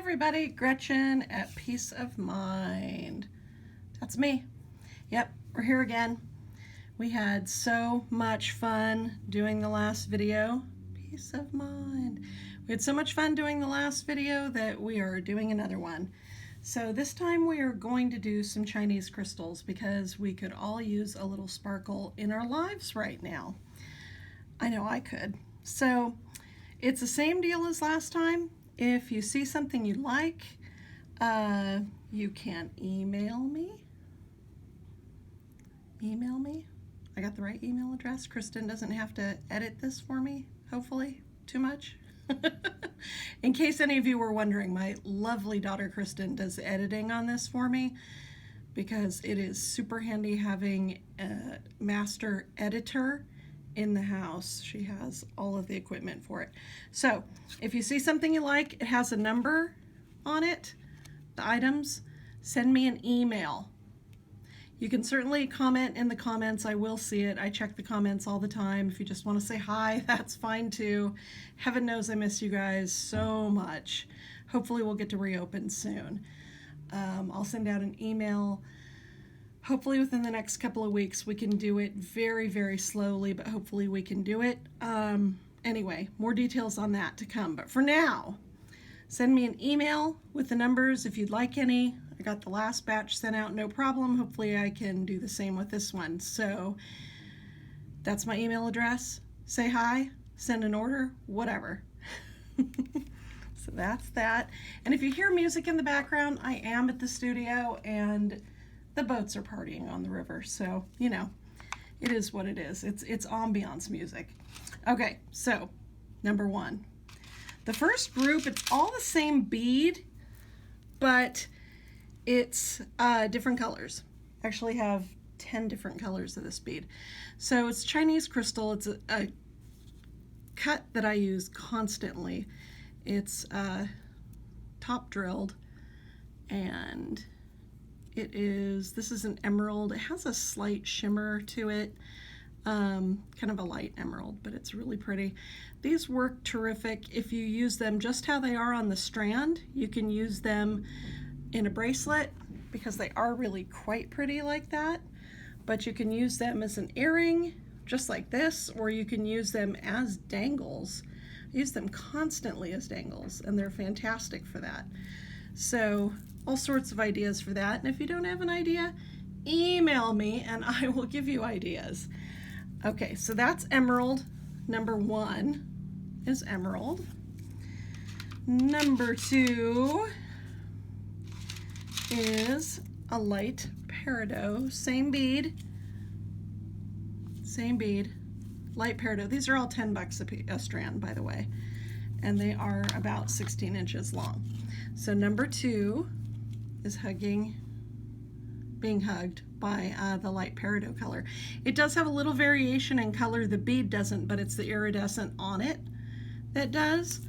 everybody, Gretchen at Peace of Mind. That's me. Yep, we're here again. We had so much fun doing the last video. Peace of Mind. We had so much fun doing the last video that we are doing another one. So this time we are going to do some Chinese crystals because we could all use a little sparkle in our lives right now. I know I could. So it's the same deal as last time. If you see something you like, you can email me. I got the right email address. Kristen doesn't have to edit this for me, hopefully, too much. In case any of you were wondering, my lovely daughter Kristen does editing on this for me because it is super handy having a master editor in the house. She has all of the equipment for it. So if you see something you like, it has a number on it, the items, send me an email. You can certainly comment in the comments. I will see it. I check the comments all the time. If you just want to say hi, that's fine too. Heaven knows I miss you guys so much. Hopefully we'll get to reopen soon. I'll send out an email. Hopefully within the next couple of weeks. We can do it very, very slowly, but hopefully we can do it. Anyway, more details on that to come. But for now, send me an email with the numbers if you'd like any. I got the last batch sent out, no problem. Hopefully I can do the same with this one. So that's my email address. Say hi, send an order, whatever. So that's that. And if you hear music in the background, I am at the studio and the boats are partying on the river. So, you know, it is what it is. It's ambiance music. Okay, so number one. The first group, it's all the same bead, but it's different colors. Actually have 10 different colors of this bead. So it's Chinese crystal. It's a cut that I use constantly. It's top drilled, and this is an emerald. It has a slight shimmer to it, kind of a light emerald, but it's really pretty. These work terrific if you use them just how they are on the strand. You can use them in a bracelet because they are really quite pretty like that, but you can use them as an earring just like this, or you can use them as dangles. I use them constantly as dangles and they're fantastic for that. So all sorts of ideas for that, and if you don't have an idea, email me and I will give you ideas. Okay, so that's emerald. Number one is emerald. Number two is a light peridot, same bead, light peridot. These are all 10 bucks a strand, by the way, and they are about 16 inches long. So number two is being hugged by the light peridot color. It does have a little variation in color. The bead doesn't, but it's the iridescent on it that does.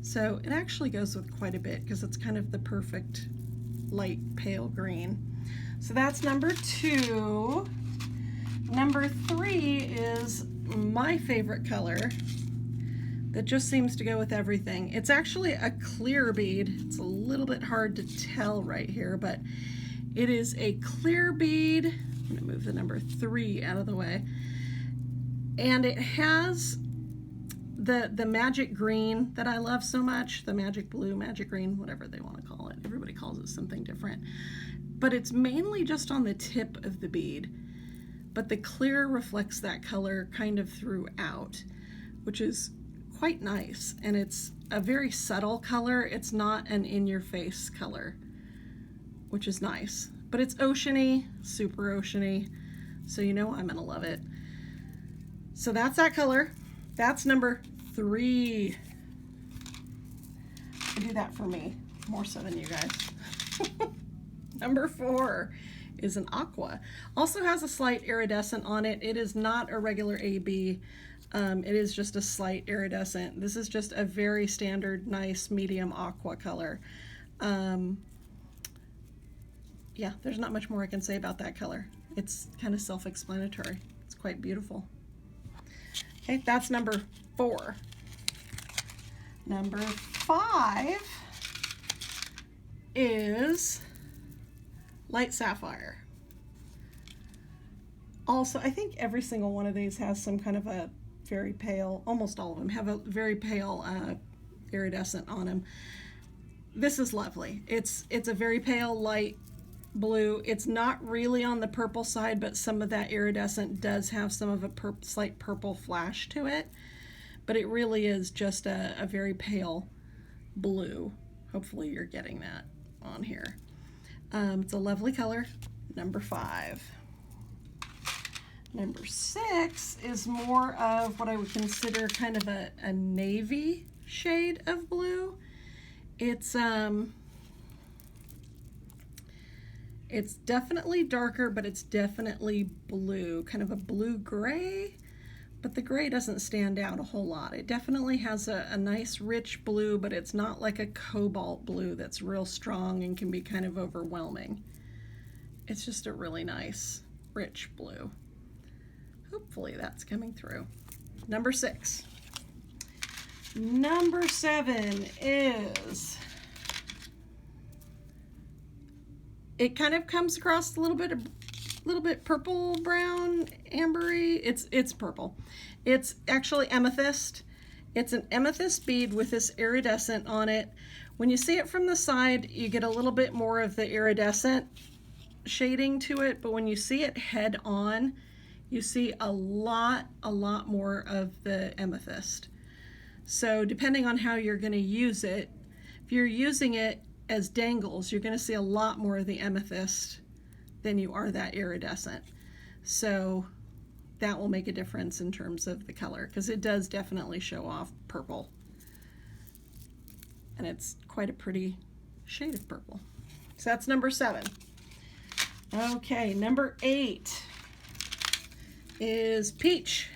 So it actually goes with quite a bit because it's kind of the perfect light pale green. So that's number two. Number three is my favorite color that just seems to go with everything. It's actually a clear bead. It's a little bit hard to tell right here, but it is a clear bead. I'm going to move the number three out of the way. And it has the magic green that I love so much, the magic blue, magic green, whatever they want to call it. Everybody calls it something different. But it's mainly just on the tip of the bead. But the clear reflects that color kind of throughout, which is quite nice. And it's a very subtle color. It's not an in-your-face color, which is nice. But it's oceany, super oceany, so you know I'm gonna love it. So that's that color. That's number three. I do that for me, more so than you guys. Number four is an aqua. Also has a slight iridescent on it. It is not a regular AB. It is just a slight iridescent. This is just a very standard, nice, medium aqua color. Yeah, there's not much more I can say about that color. It's kind of self-explanatory. It's quite beautiful. Okay, that's number four. Number 5 is Light Sapphire. Also, I think every single one of these has some kind of a very pale, almost all of them have a very pale iridescent on them. This is lovely. It's a very pale light blue. It's not really on the purple side, but some of that iridescent does have some of a slight purple flash to it. But it really is just a very pale blue. Hopefully you're getting that on here. It's a lovely color. Number 5. Number 6 is more of what I would consider kind of a navy shade of blue. It's definitely darker, but it's definitely blue, kind of a blue-gray, but the gray doesn't stand out a whole lot. It definitely has a nice rich blue, but it's not like a cobalt blue that's real strong and can be kind of overwhelming. It's just a really nice, rich blue. Hopefully that's coming through. Number 6. Number 7 is, it kind of comes across a little bit purple, brown, ambery. It's purple. It's actually amethyst. It's an amethyst bead with this iridescent on it. When you see it from the side, you get a little bit more of the iridescent shading to it, but when you see it head on, you see a lot more of the amethyst. So depending on how you're going to use it, if you're using it as dangles, you're going to see a lot more of the amethyst than you are that iridescent. So that will make a difference in terms of the color, because it does definitely show off purple. And it's quite a pretty shade of purple. So that's number 7. Okay, number 8 is peach.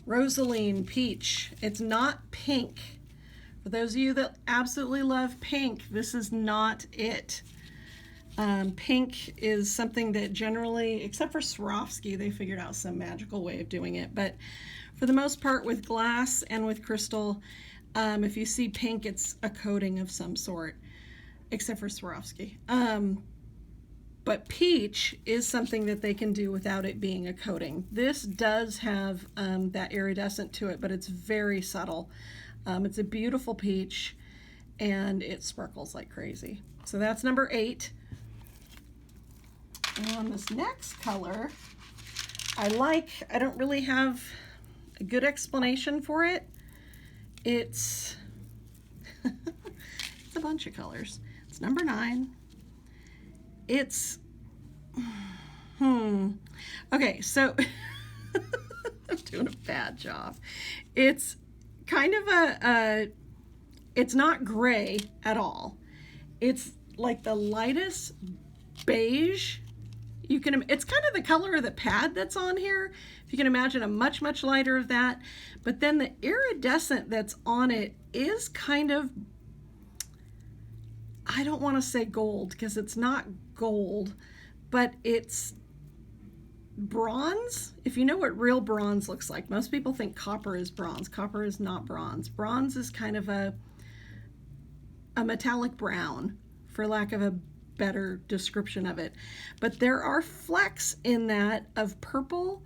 Rosaline peach. It's not pink. For those of you that absolutely love pink, this is not it. Pink is something that generally, except for Swarovski, they figured out some magical way of doing it. But for the most part, with glass and with crystal, if you see pink, it's a coating of some sort, except for Swarovski. But peach is something that they can do without it being a coating. This does have that iridescent to it, but it's very subtle. It's a beautiful peach, and it sparkles like crazy. So that's number 8. And on this next color, I don't really have a good explanation for it. It's, it's a bunch of colors. It's number 9. It's, okay, so I'm doing a bad job. It's kind of it's not gray at all. It's like the lightest beige you can. It's kind of the color of the pad that's on here. If you can imagine a much lighter of that. But then the iridescent that's on it is kind of, I don't want to say gold because it's not gold, but it's bronze. If you know what real bronze looks like, most people think copper is bronze. Copper is not bronze. Bronze is kind of a metallic brown, for lack of a better description of it. But there are flecks in that of purple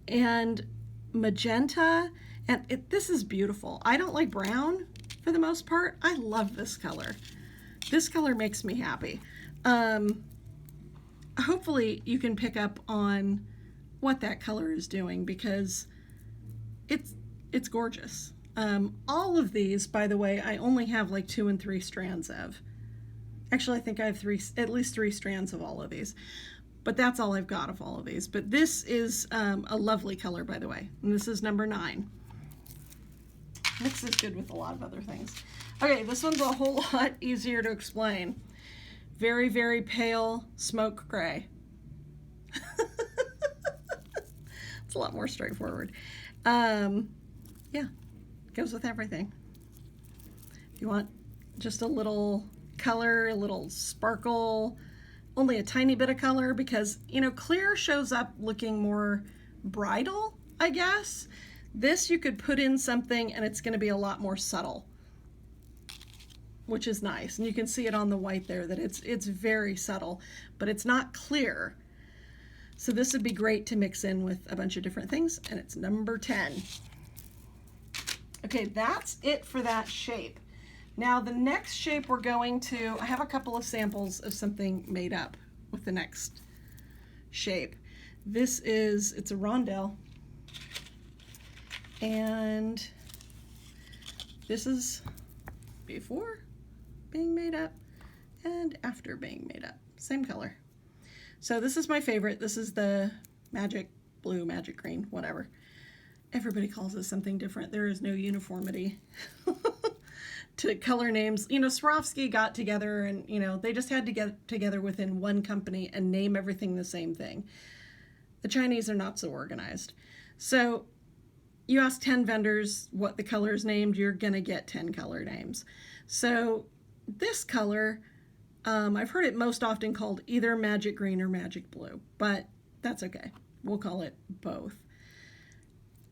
and magenta, and this is beautiful. I don't like brown for the most part. I love this color. This color makes me happy. Hopefully you can pick up on what that color is doing, because it's gorgeous. All of these, by the way, I only have like 2 and 3 strands of. Actually, I think I have at least 3 strands of all of these, but that's all I've got of all of these. But this is a lovely color, by the way, and this is number 9. Mixes good with a lot of other things. Okay, this one's a whole lot easier to explain. Very, very pale smoke gray. It's a lot more straightforward. Yeah, goes with everything. If you want just a little color, a little sparkle, only a tiny bit of color, because, you know, clear shows up looking more bridal, I guess. This you could put in something and it's going to be a lot more subtle. which is nice. And you can see it on the white there that it's very subtle, but it's not clear. So this would be great to mix in with a bunch of different things, and it's number 10. Okay, that's it for that shape. Now the next shape we're going to, I have a couple of samples of something made up with the next shape. This is, it's a rondelle, and this is before being made up and after being made up. Same color. So this is my favorite. This is the magic blue, magic green, whatever. Everybody calls it something different. There is no uniformity to color names. You know, Swarovski got together and, you know, they just had to get together within one company and name everything the same thing. The Chinese are not so organized. So you ask 10 vendors what the color is named, you're going to get 10 color names. So this color, I've heard it most often called either magic green or magic blue, but that's okay. We'll call it both.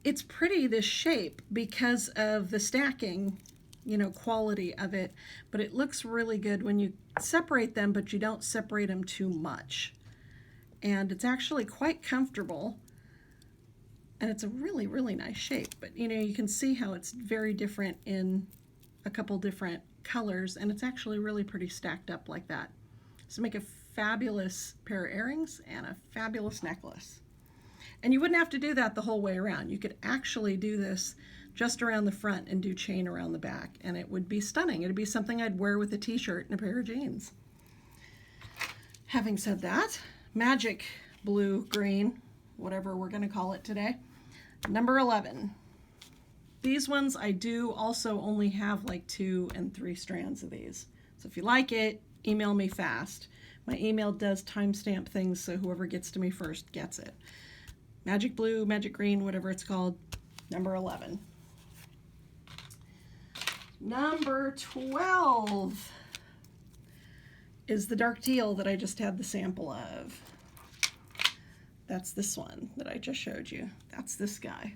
It's pretty, this shape, because of the stacking, you know, quality of it, but it looks really good when you separate them, but you don't separate them too much. And it's actually quite comfortable, and it's a really, really nice shape. But, you know, you can see how it's very different in a couple different colors, and it's actually really pretty stacked up like that. So make a fabulous pair of earrings and a fabulous necklace. And you wouldn't have to do that the whole way around. You could actually do this just around the front and do chain around the back, and it would be stunning. It'd be something I'd wear with a t-shirt and a pair of jeans. Having said that, magic blue, green, whatever we're going to call it today, number 11. These ones I do also only have like 2 and 3 strands of these. So if you like it, email me fast. My email does timestamp things, so whoever gets to me first gets it. Magic blue, magic green, whatever it's called, number 11. Number 12 is the dark teal that I just had the sample of. That's this one that I just showed you. That's this guy.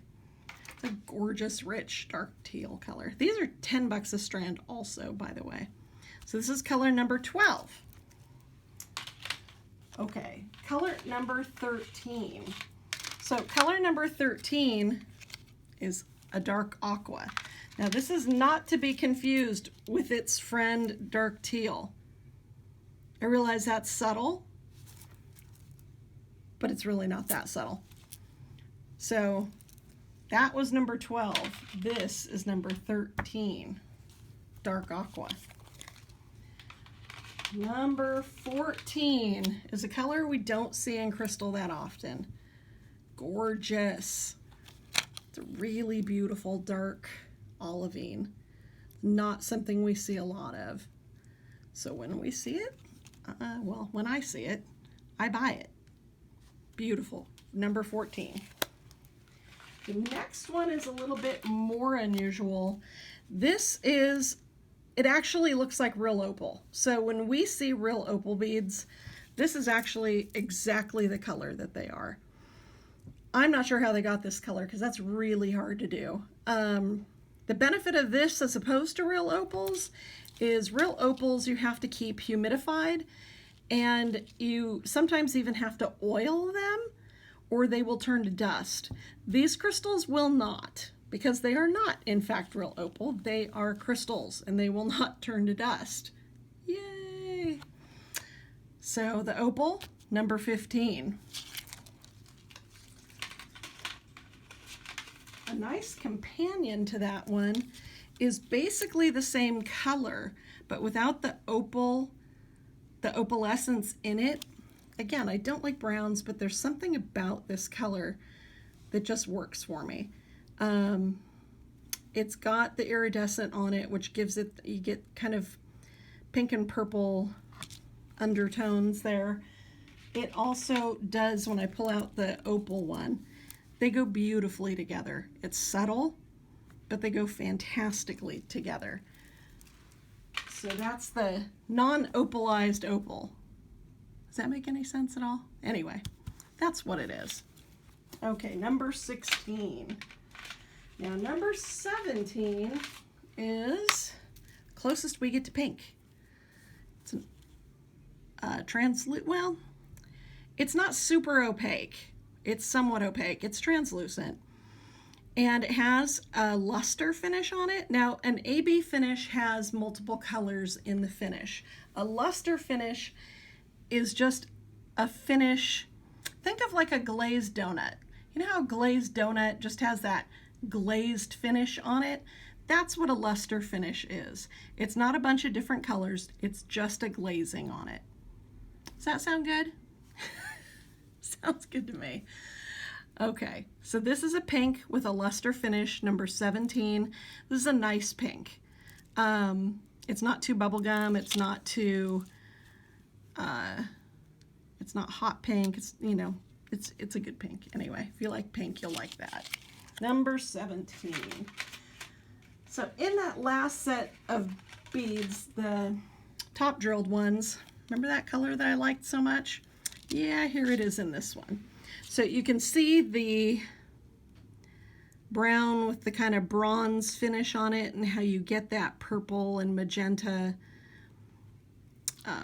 It's a gorgeous, rich, dark teal color. These are 10 bucks a strand also, by the way. So this is color number 12. Okay, color number 13. So color number 13 is a dark aqua. Now this is not to be confused with its friend dark teal. I realize that's subtle, but it's really not that subtle. So that was number 12. This is number 13, dark aqua. Number 14 is a color we don't see in crystal that often. Gorgeous. It's a really beautiful dark olivine. Not something we see a lot of. So when we see it, well, when I see it, I buy it. Beautiful. Number 14. The next one is a little bit more unusual. This is, it actually looks like real opal. So when we see real opal beads, this is actually exactly the color that they are. I'm not sure how they got this color because that's really hard to do. The benefit of this as opposed to real opals is real opals you have to keep humidified, and you sometimes even have to oil them or they will turn to dust. These crystals will not, because they are not in fact real opal. They are crystals and they will not turn to dust. Yay! So the opal, number 15. A nice companion to that one is basically the same color, but without the opalescence in it. Again, I don't like browns, but there's something about this color that just works for me. It's got the iridescent on it, which gives it, you get kind of pink and purple undertones there. It also does, when I pull out the opal one, they go beautifully together. It's subtle, but they go fantastically together. So that's the non-opalized opal. Does that make any sense at all? Anyway, that's what it is. Okay, number 16. Now number 17 is closest we get to pink. It's translucent. Well, it's not super opaque. It's somewhat opaque. It's translucent. And it has a luster finish on it. Now, an AB finish has multiple colors in the finish. A luster finish is just a finish. Think of like a glazed donut. You know how a glazed donut just has that glazed finish on it? That's what a luster finish is. It's not a bunch of different colors. It's just a glazing on it. Does that sound good? Sounds good to me. Okay, so this is a pink with a luster finish, number 17. This is a nice pink. It's not too bubblegum. It's not too, it's not hot pink. It's, you know, it's a good pink. Anyway, if you like pink, you'll like that. Number 17. So in that last set of beads, the top drilled ones, remember that color that I liked so much? Yeah, here it is in this one. So you can see the brown with the kind of bronze finish on it and how you get that purple and magenta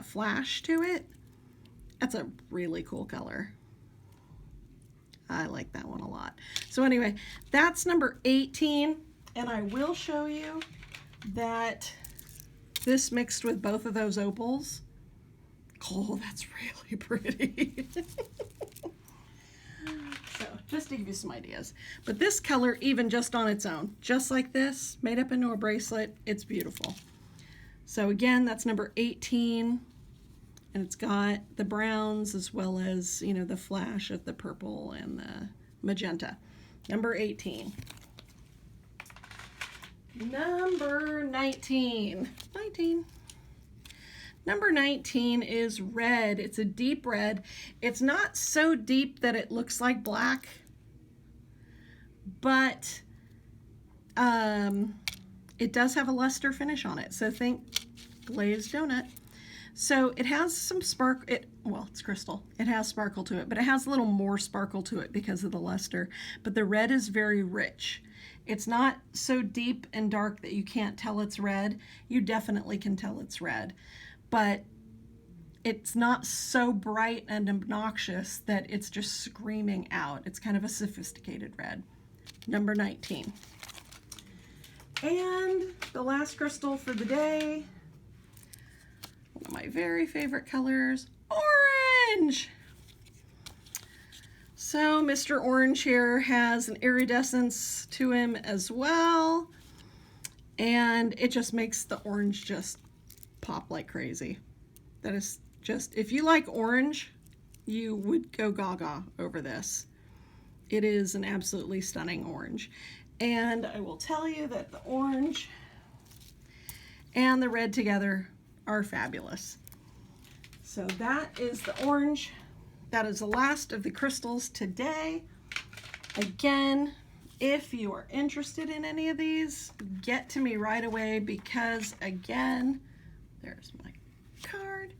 flash to it. That's a really cool color. I like that one a lot. So anyway, that's number 18, and I will show you that this mixed with both of those opals. Oh, that's really pretty. So just to give you some ideas. But this color, even just on its own, just like this, made up into a bracelet, it's beautiful. So again, that's number 18. And it's got the browns as well as, you know, the flash of the purple and the magenta. Number 18. Number 19. Number 19 is red. It's a deep red. It's not so deep that it looks like black, but it does have a luster finish on it. So think glazed donut. So it has some sparkle. Well, it's crystal. It has sparkle to it, but it has a little more sparkle to it because of the luster. But the red is very rich. It's not so deep and dark that you can't tell it's red. You definitely can tell it's red. But it's not so bright and obnoxious that it's just screaming out. It's kind of a sophisticated red. Number 19. And the last crystal for the day, one of my very favorite colors, orange. So Mr. Orange here has an iridescence to him as well, and it just makes the orange just pop like crazy. That is just, if you like orange, you would go gaga over this. It is an absolutely stunning orange. And I will tell you that the orange and the red together are fabulous. So that is the orange. That is the last of the crystals today. Again, if you are interested in any of these, get to me right away because, again, there's my card.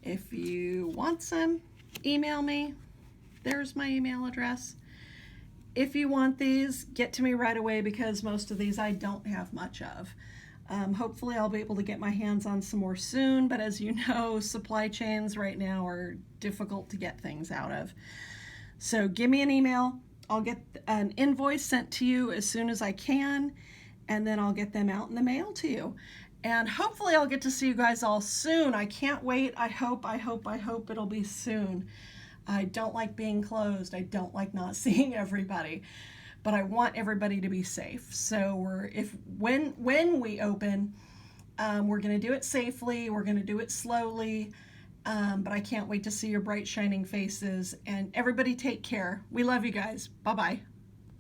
If you want some, email me. There's my email address. If you want these, get to me right away because most of these I don't have much of. Hopefully I'll be able to get my hands on some more soon, but as you know, supply chains right now are difficult to get things out of. So give me an email. I'll get an invoice sent to you as soon as I can, and then I'll get them out in the mail to you. And hopefully I'll get to see you guys all soon. I can't wait. I hope it'll be soon. I don't like being closed. I don't like not seeing everybody, but I want everybody to be safe. So when we open, we're going to do it safely. We're going to do it slowly, but I can't wait to see your bright shining faces. And everybody take care. We love you guys. Bye-bye.